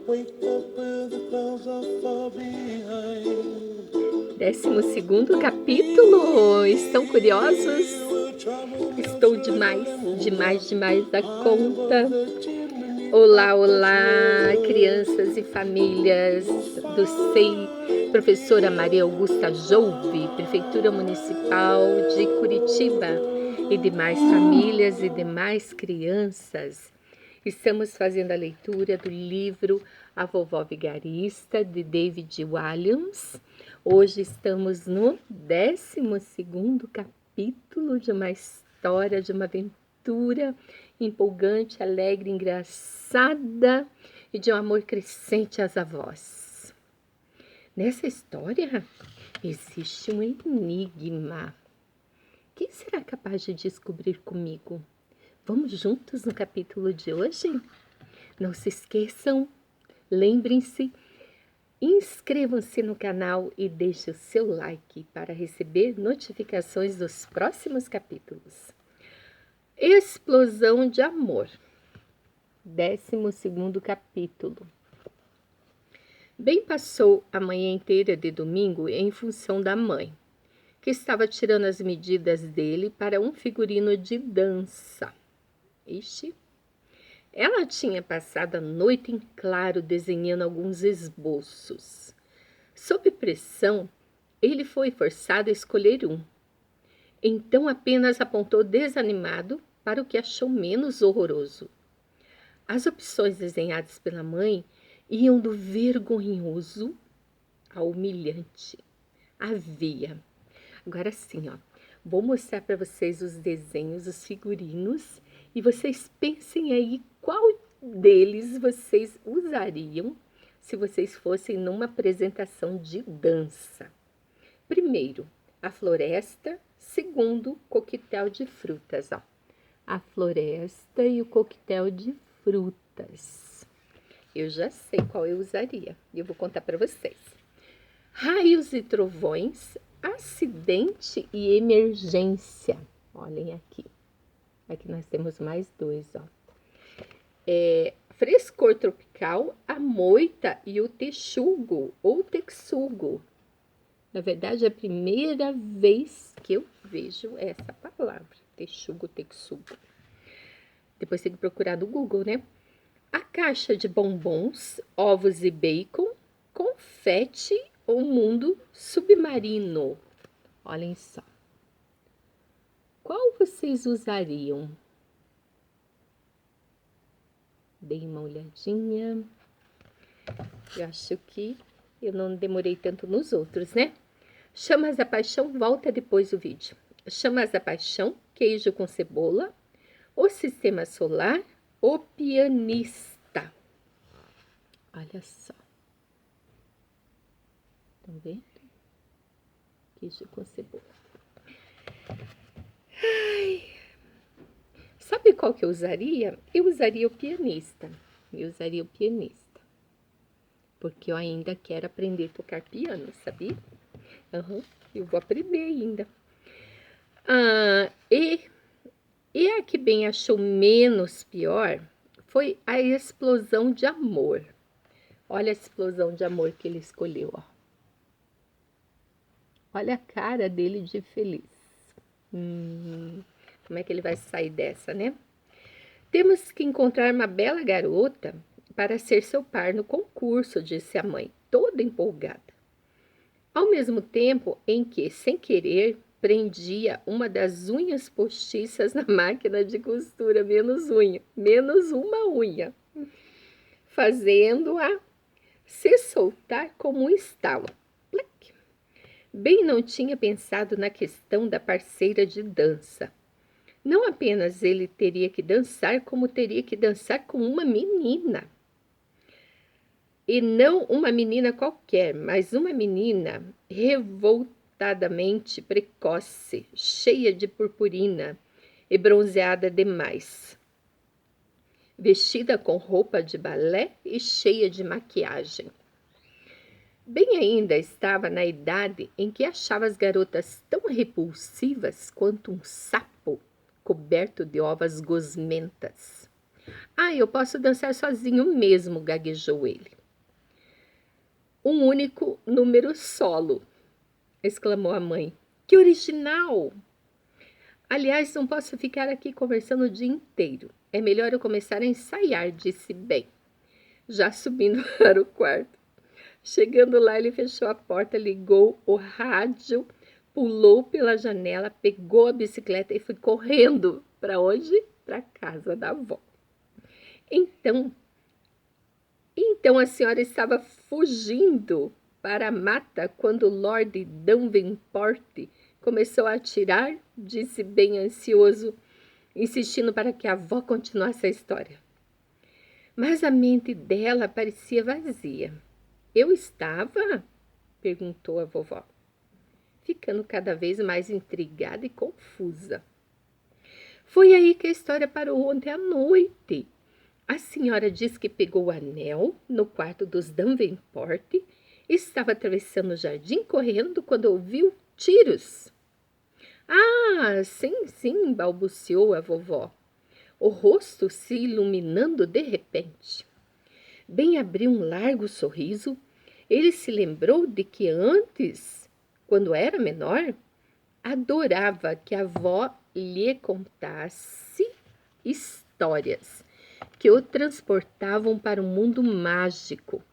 12º capítulo. Estão curiosos? Estou demais da conta. Olá, olá, crianças e famílias do SEI, professora Maria Augusta Jouve, Prefeitura Municipal de Curitiba, e demais famílias e demais crianças. Estamos fazendo a leitura do livro A Vovó Vigarista, de David Walliams. Hoje estamos no 12º capítulo de uma história, de uma aventura empolgante, alegre, engraçada e de um amor crescente às avós. Nessa história existe um enigma. Quem será capaz de descobrir comigo? Vamos juntos no capítulo de hoje? Não se esqueçam, lembrem-se, inscrevam-se no canal e deixem o seu like para receber notificações dos próximos capítulos. Explosão de amor. 12º capítulo. Bem passou a manhã inteira de domingo em função da mãe, que estava tirando as medidas dele para um figurino de dança. Ixi! Ela tinha passado a noite em claro desenhando alguns esboços. Sob pressão, ele foi forçado a escolher um. Então apenas apontou desanimado para o que achou menos horroroso. As opções desenhadas pela mãe iam do vergonhoso ao humilhante. Havia. Agora sim, vou mostrar para vocês os desenhos, os figurinos, e vocês pensem aí qual deles vocês usariam se vocês fossem numa apresentação de dança. Primeiro, a floresta. Segundo, coquetel de frutas. A floresta e o coquetel de frutas. Eu já sei qual eu usaria e eu vou contar para vocês. Raios e trovões, acidente e emergência. Olhem aqui. Aqui nós temos mais dois, frescor tropical, a moita e o texugo ou texugo. Na verdade, é a primeira vez que eu vejo essa palavra, texugo, texugo. Depois tem que procurar no Google, né? A caixa de bombons, ovos e bacon, confete ou mundo submarino. Olhem só. Qual vocês usariam? Dei uma olhadinha. Eu acho que eu não demorei tanto nos outros, né? Chamas da Paixão, volta depois do vídeo. Chamas da Paixão, queijo com cebola, o Sistema Solar, o Pianista. Olha só. Estão vendo? Queijo com cebola. Ai. Sabe qual que eu usaria? Eu usaria o Pianista. Porque eu ainda quero aprender a tocar piano, sabia? Eu vou aprender ainda. E a que bem achou menos pior foi a explosão de amor. Olha a explosão de amor que ele escolheu, Olha a cara dele de feliz. Como é que ele vai sair dessa, né? Temos que encontrar uma bela garota para ser seu par no concurso, disse a mãe, toda empolgada. Ao mesmo tempo em que, sem querer, prendia uma das unhas postiças na máquina de costura, menos uma unha, fazendo-a se soltar como um estalo. Bem não tinha pensado na questão da parceira de dança. Não apenas ele teria que dançar, como teria que dançar com uma menina. E não uma menina qualquer, mas uma menina revoltadamente precoce, cheia de purpurina e bronzeada demais, vestida com roupa de balé e cheia de maquiagem. Bem ainda estava na idade em que achava as garotas tão repulsivas quanto um sapo coberto de ovas gosmentas. Eu posso dançar sozinho mesmo, gaguejou ele. um único número solo, exclamou a mãe. Que original! Aliás, não posso ficar aqui conversando o dia inteiro. É melhor eu começar a ensaiar, disse Ben, já subindo para o quarto. Chegando lá, ele fechou a porta, ligou o rádio, pulou pela janela, pegou a bicicleta e foi correndo. Para onde? Para a casa da avó. Então a senhora estava fugindo para a mata quando Lord Davenport começou a atirar, disse bem ansioso, insistindo para que a avó continuasse a história. Mas a mente dela parecia vazia. Eu estava? Perguntou a vovó, ficando cada vez mais intrigada e confusa. Foi aí que a história parou ontem à noite. A senhora diz que pegou o anel no quarto dos Davenport e estava atravessando o jardim correndo quando ouviu tiros. Ah, sim, balbuciou a vovó, o rosto se iluminando de repente. Ben abriu um largo sorriso. Ele se lembrou de que antes, quando era menor, adorava que a avó lhe contasse histórias que o transportavam para um mundo mágico,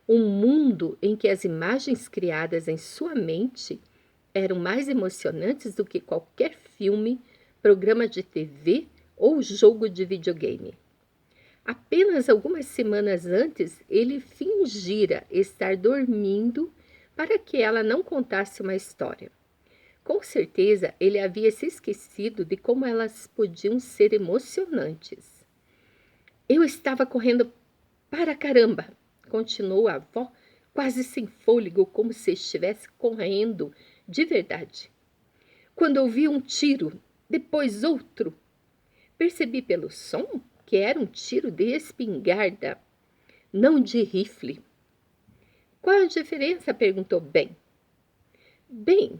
um mundo em que as imagens criadas em sua mente eram mais emocionantes do que qualquer filme, programa de TV ou jogo de videogame. Apenas algumas semanas antes, ele fingira estar dormindo para que ela não contasse uma história. Com certeza, ele havia se esquecido de como elas podiam ser emocionantes. Eu estava correndo para caramba, continuou a avó, quase sem fôlego, como se estivesse correndo de verdade. Quando ouvi um tiro, depois outro. Percebi pelo som que era um tiro de espingarda, não de rifle. Qual a diferença? Perguntou Ben. Bem,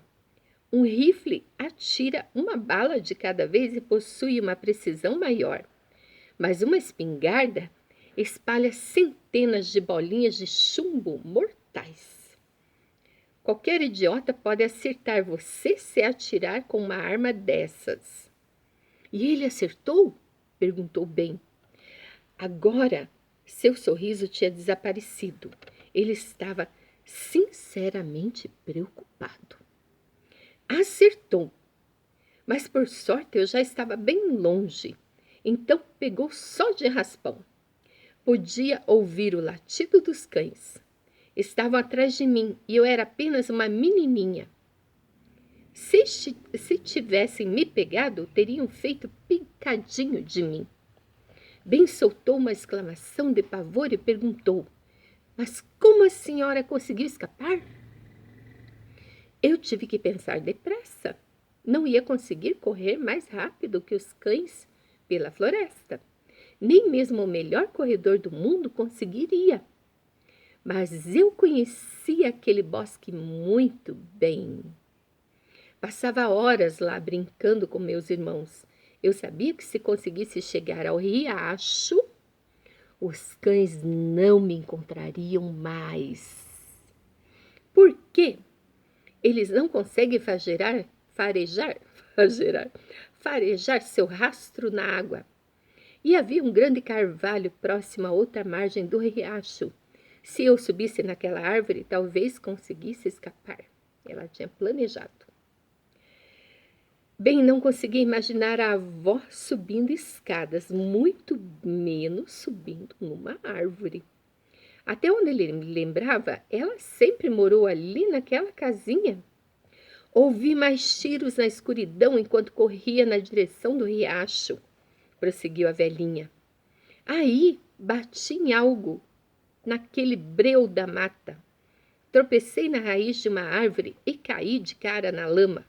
um rifle atira uma bala de cada vez e possui uma precisão maior, mas uma espingarda espalha centenas de bolinhas de chumbo mortais. Qualquer idiota pode acertar você se atirar com uma arma dessas. E ele acertou? Perguntou Ben. Agora, seu sorriso tinha desaparecido. Ele estava sinceramente preocupado. Acertou, mas por sorte eu já estava bem longe, então pegou só de raspão. Podia ouvir o latido dos cães. Estavam atrás de mim e eu era apenas uma menininha. Se tivessem me pegado, teriam feito picadinho de mim. Ben soltou uma exclamação de pavor e perguntou: Mas como a senhora conseguiu escapar? Eu tive que pensar depressa. Não ia conseguir correr mais rápido que os cães pela floresta. Nem mesmo o melhor corredor do mundo conseguiria. Mas eu conhecia aquele bosque muito bem. Passava horas lá brincando com meus irmãos. Eu sabia que se conseguisse chegar ao riacho, os cães não me encontrariam mais. Por quê? Eles não conseguem farejar seu rastro na água. E havia um grande carvalho próximo à outra margem do riacho. Se eu subisse naquela árvore, talvez conseguisse escapar. Ela tinha planejado. Bem, não conseguia imaginar a avó subindo escadas, muito menos subindo numa árvore. Até onde ele me lembrava, ela sempre morou ali naquela casinha. Ouvi mais tiros na escuridão enquanto corria na direção do riacho, prosseguiu a velhinha. Aí bati em algo, naquele breu da mata. Tropecei na raiz de uma árvore e caí de cara na lama.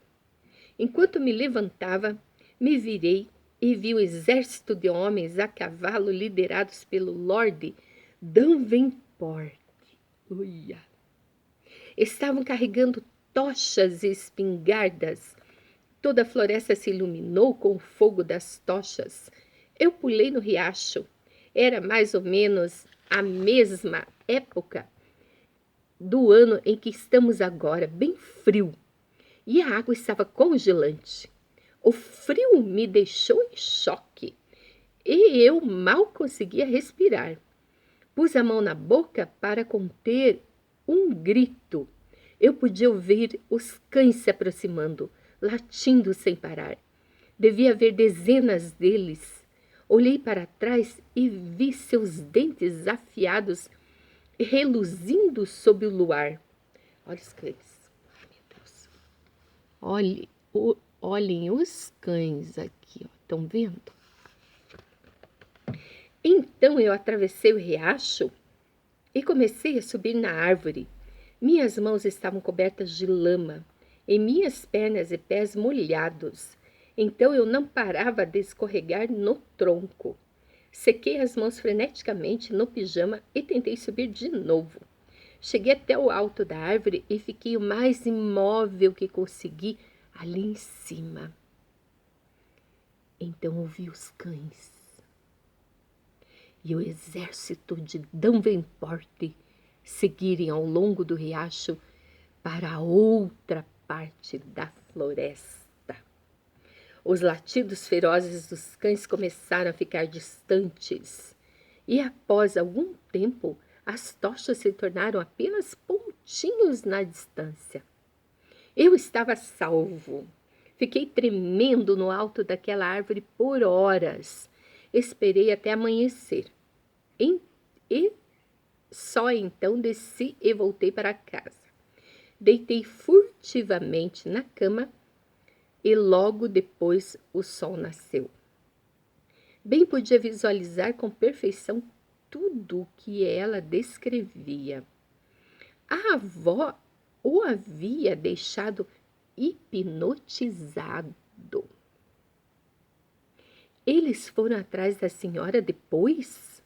Enquanto me levantava, me virei e vi o exército de homens a cavalo liderados pelo Lord Davenport. Uia! Estavam carregando tochas e espingardas. Toda a floresta se iluminou com o fogo das tochas. Eu pulei no riacho. Era mais ou menos a mesma época do ano em que estamos agora, bem frio, e a água estava congelante. O frio me deixou em choque e eu mal conseguia respirar. Pus a mão na boca para conter um grito. Eu podia ouvir os cães se aproximando, latindo sem parar. Devia haver dezenas deles. Olhei para trás e vi seus dentes afiados reluzindo sob o luar. Olha os cães. Ai, meu Deus. Olhem os cães aqui, ó. Estão vendo? Então eu atravessei o riacho e comecei a subir na árvore. Minhas mãos estavam cobertas de lama, e minhas pernas e pés molhados. Então eu não parava de escorregar no tronco. Sequei as mãos freneticamente no pijama e tentei subir de novo. Cheguei até o alto da árvore e fiquei o mais imóvel que consegui ali em cima. Então ouvi os cães e o exército de Davenport seguirem ao longo do riacho para a outra parte da floresta. Os latidos ferozes dos cães começaram a ficar distantes e, após algum tempo, as tochas se tornaram apenas pontinhos na distância. Eu estava salvo. Fiquei tremendo no alto daquela árvore por horas. Esperei até amanhecer. E só então desci e voltei para casa. Deitei furtivamente na cama e logo depois o sol nasceu. Bem podia visualizar com perfeição tudo o que ela descrevia. A avó o havia deixado hipnotizado. Eles foram atrás da senhora depois?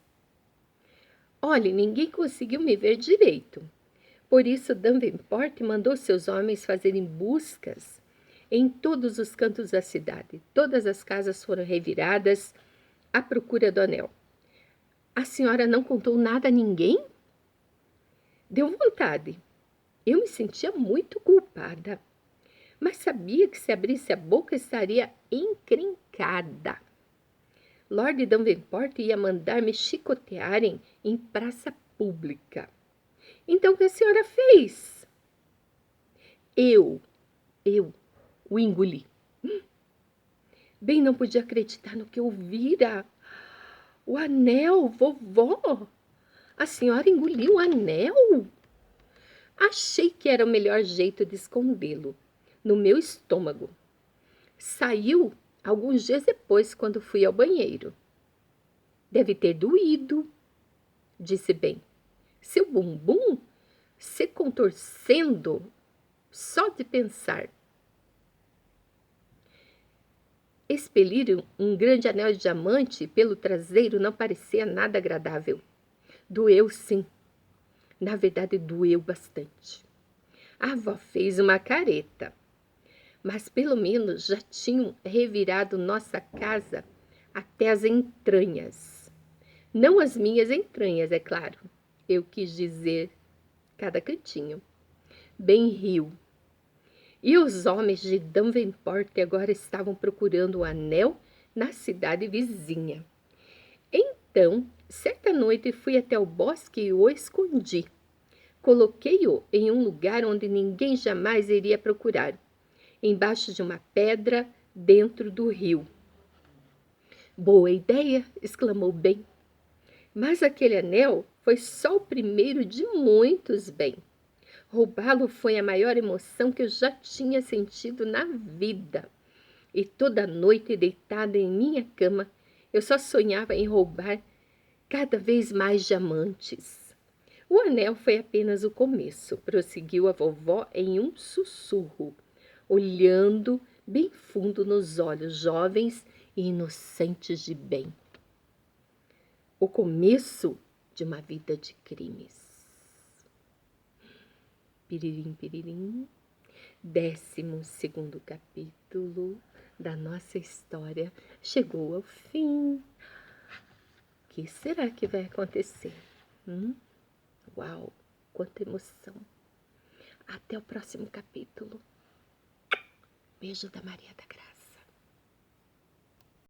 Olhe, ninguém conseguiu me ver direito. Por isso, Davenport mandou seus homens fazerem buscas em todos os cantos da cidade. Todas as casas foram reviradas à procura do anel. A senhora não contou nada a ninguém? Deu vontade. Eu me sentia muito culpada, mas sabia que se abrisse a boca estaria encrencada. Lord Davenport ia mandar me chicotearem em praça pública. Então, o que a senhora fez? Eu o engoli. Bem, não podia acreditar no que ouvira. O anel, vovó! A senhora engoliu o anel? Achei que era o melhor jeito de escondê-lo, no meu estômago. Saiu alguns dias depois, quando fui ao banheiro. Deve ter doído, disse bem. Seu bumbum se contorcendo só de pensar. Expelir um grande anel de diamante pelo traseiro não parecia nada agradável. Doeu, sim. Na verdade, doeu bastante. A avó fez uma careta, mas pelo menos já tinham revirado nossa casa até as entranhas. Não as minhas entranhas, é claro. Eu quis dizer cada cantinho. Bem riu. E os homens de Davenport agora estavam procurando o anel na cidade vizinha. Então, certa noite fui até o bosque e o escondi. Coloquei-o em um lugar onde ninguém jamais iria procurar, embaixo de uma pedra dentro do rio. Boa ideia, exclamou Ben. Mas aquele anel foi só o primeiro de muitos, Ben. Roubá-lo foi a maior emoção que eu já tinha sentido na vida. E toda noite, deitada em minha cama, eu só sonhava em roubar cada vez mais diamantes. O anel foi apenas o começo, prosseguiu a vovó em um sussurro, olhando bem fundo nos olhos jovens e inocentes de Ben. O começo de uma vida de crimes. Piririm, piririm. 12º capítulo da nossa história chegou ao fim. O que será que vai acontecer? Uau! quanta emoção. Até o próximo capítulo. Beijo da Maria da Graça.